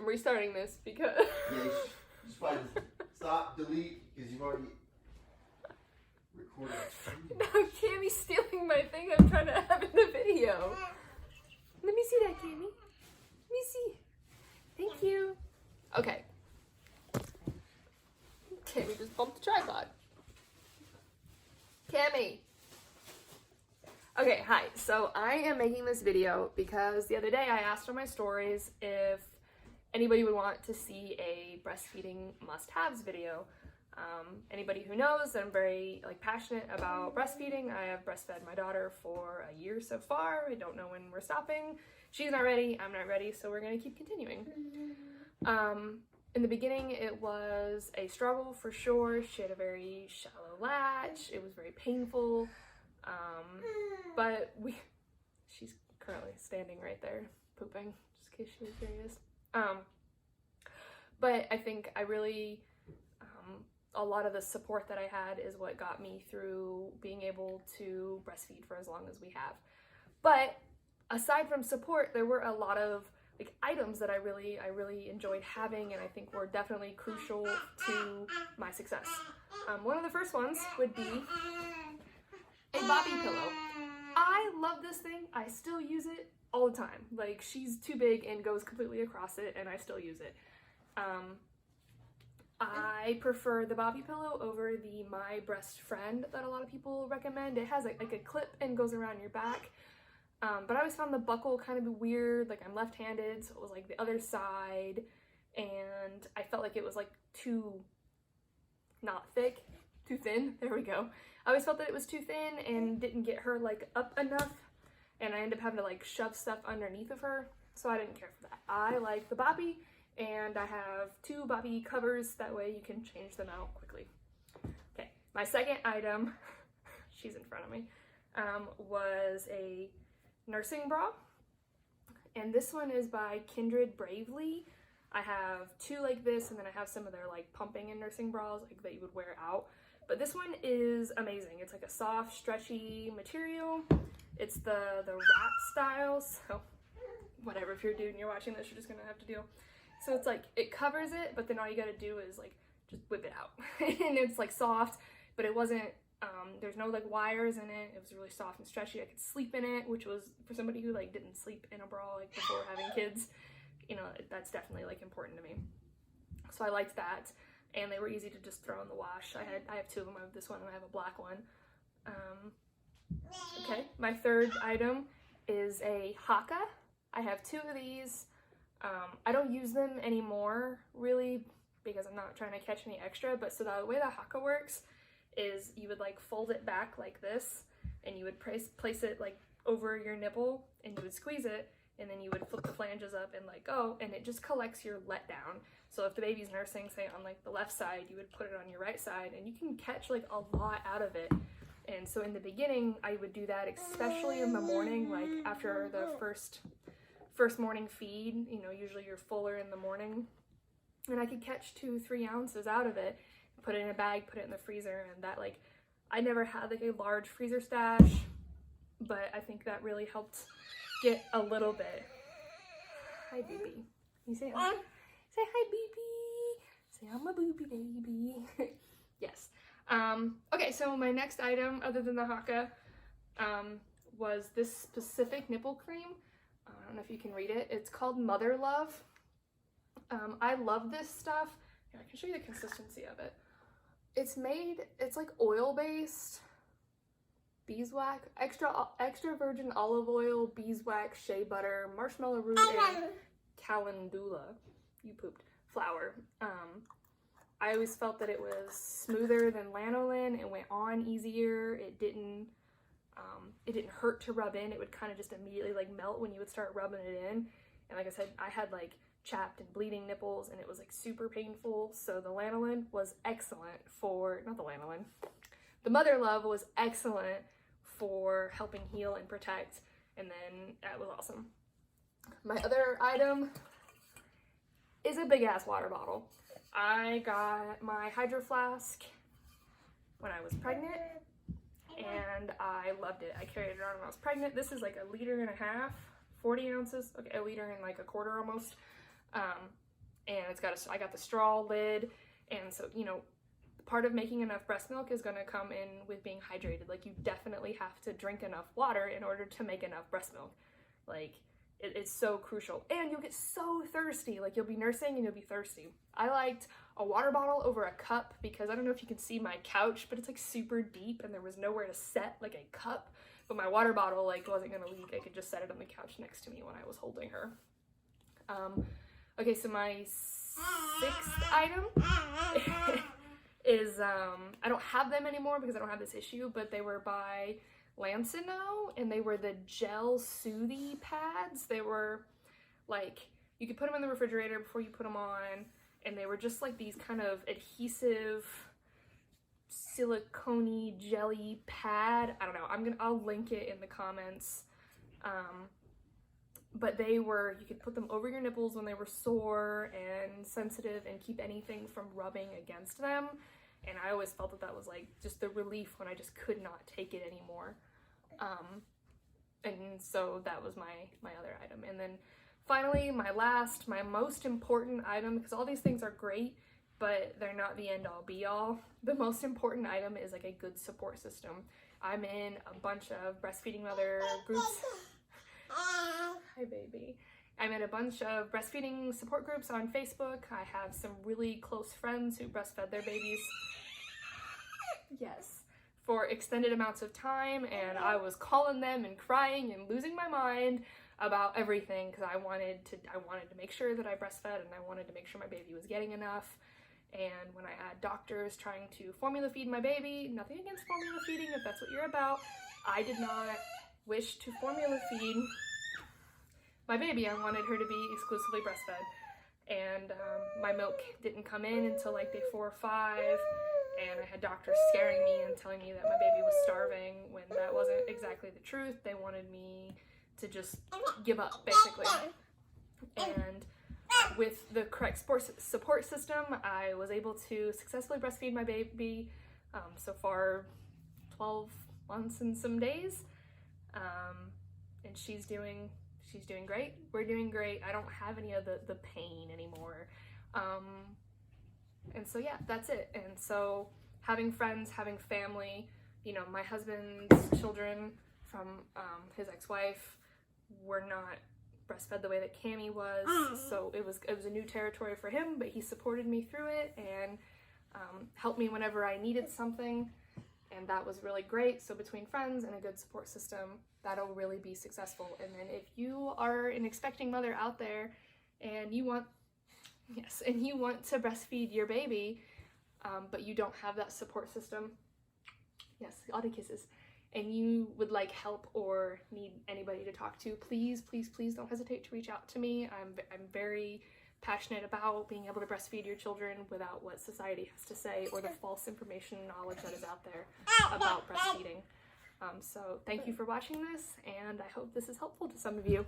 I'm restarting this because... Yeah, you should probably stop, delete, because you've already recorded. No, Cammy's stealing my thing I'm trying to have in the video. Let me see that, Cammy. Let me see. Thank you. Okay. Cammy just bumped the tripod. Cammy. Okay, hi. So I am making this video because the other day I asked on my stories if anybody would want to see a breastfeeding must-haves video. Anybody who knows, I'm very passionate about breastfeeding. I have breastfed my daughter for a year so far. I don't know when we're stopping. She's not ready, I'm not ready, so we're gonna keep continuing. In the beginning, it was a struggle for sure. She had a very shallow latch. It was very painful. But she's currently standing right there, pooping, just in case she was curious. But I think I really, a lot of the support that I had is what got me through being able to breastfeed for as long as we have. But aside from support, there were a lot of items that I really enjoyed having, and I think were definitely crucial to my success. One of the first ones would be a Boppy pillow. I love this thing. I still use it all the time. She's too big and goes completely across it, and I still use it. I prefer the Boppy pillow over the My Breast Friend that a lot of people recommend. It has like a clip and goes around your back. But I always found the buckle kind of weird. I'm left-handed, so it was the other side, and I felt like it was too not thick, too thin. There we go. I always felt that it was too thin and didn't get her up enough, and I ended up having to shove stuff underneath of her, so I didn't care for that. I like the Boppy, and I have 2 Boppy covers, that way you can change them out quickly. Okay, my second item, she's in front of me, was a nursing bra, and this one is by Kindred Bravely. I have 2 like this, and then I have some of their pumping and nursing bras that you would wear out. But this one is amazing. It's a soft, stretchy material. It's the wrap style, so whatever, if you're a dude and you're watching this, you're just gonna have to deal. So it's it covers it, but then all you gotta do is just whip it out. And it's soft, but it wasn't, there's no wires in it. It was really soft and stretchy. I could sleep in it, which was, for somebody who didn't sleep in a bra before having kids, you know, that's definitely important to me. So I liked that. And they were easy to just throw in the wash. I have 2 of them. I have this one and I have a black one. Okay, my third item is a Haakaa. I have 2 of these. I don't use them anymore, really, because I'm not trying to catch any extra. But so the way the Haakaa works is you would fold it back like this, and you would place it over your nipple, and you would squeeze it, and then you would flip the flanges up and let go, and it just collects your letdown. So if the baby's nursing, say on the left side, you would put it on your right side, and you can catch a lot out of it. And so in the beginning, I would do that, especially in the morning, after the first morning feed. You know, usually you're fuller in the morning, and I could catch 2-3 ounces out of it, put it in a bag, put it in the freezer, and that I never had a large freezer stash, but I think that really helped get a little bit. Hi, baby. You say hi. Say hi, baby. Say I'm a booby baby. Yes. Okay, so my next item, other than the Haakaa, was this specific nipple cream. I don't know if you can read it. It's called Motherlove. I love this stuff. Here, I can show you the consistency of it. It's oil-based, beeswax, extra virgin olive oil, beeswax, shea butter, marshmallow root, and calendula. You pooped. Flour. I always felt that it was smoother than lanolin. It went on easier. It didn't hurt to rub in. It would kind of just immediately melt when you would start rubbing it in. And like I said, I had chapped and bleeding nipples, and it was super painful. So the lanolin was excellent for, not the lanolin, the Motherlove was excellent for helping heal and protect, and then that was awesome. My other item is a big ass water bottle. I got my hydro flask when I was pregnant, and I loved it. I carried it around when I was pregnant. This is 1.5 liters, 40 ounces, okay, 1 liter and 1/4 almost. and I got the straw lid, and so, you know, part of making enough breast milk is going to come in with being hydrated. Like, you definitely have to drink enough water in order to make enough breast milk. Like, it's so crucial. And you'll get so thirsty. Like, you'll be nursing and you'll be thirsty. I liked a water bottle over a cup because I don't know if you can see my couch, but it's like super deep and there was nowhere to set like a cup. But my water bottle like wasn't gonna leak. I could just set it on the couch next to me when I was holding her. Okay, so my 6th item is, I don't have them anymore because I don't have this issue, but they were by Lansinoh, and they were the gel Soothies pads. They were like, you could put them in the refrigerator before you put them on, and they were just like these kind of adhesive silicone jelly pad. I don't know, I'll link it in the comments. But they were, you could put them over your nipples when they were sore and sensitive and keep anything from rubbing against them. And I always felt that that was like just the relief when I just could not take it anymore. And so that was my other item. And then finally, my most important item, because all these things are great, but they're not the end all be all. The most important item is like a good support system. I'm in a bunch of breastfeeding mother groups. Hi, baby. I'm in a bunch of breastfeeding support groups on Facebook. I have some really close friends who breastfed their babies. Yes, for extended amounts of time, and I was calling them and crying and losing my mind about everything because I wanted to make sure that I breastfed, and I wanted to make sure my baby was getting enough. And when I had doctors trying to formula feed my baby, nothing against formula feeding if that's what you're about, I did not wish to formula feed my baby. I wanted her to be exclusively breastfed. And my milk didn't come in until like day 4 or 5, and I had doctors scaring me and telling me that my baby was starving when that wasn't exactly the truth. They wanted me to just give up, basically. And with the correct support system, I was able to successfully breastfeed my baby so far 12 months and some days. And she's doing great. We're doing great. I don't have any of the pain anymore. And so yeah, that's it. And so having friends, having family, you know, my husband's children from his ex-wife were not breastfed the way that Cammie was. So it was a new territory for him, but he supported me through it and helped me whenever I needed something. And that was really great. So between friends and a good support system, that'll really be successful. And then if you are an expecting mother out there and you want to breastfeed your baby, but you don't have that support system, yes, Audie kisses, and you would like help or need anybody to talk to, please, please, please don't hesitate to reach out to me. I'm very passionate about being able to breastfeed your children without what society has to say or the false information and knowledge that is out there about breastfeeding. So thank you for watching this, and I hope this is helpful to some of you.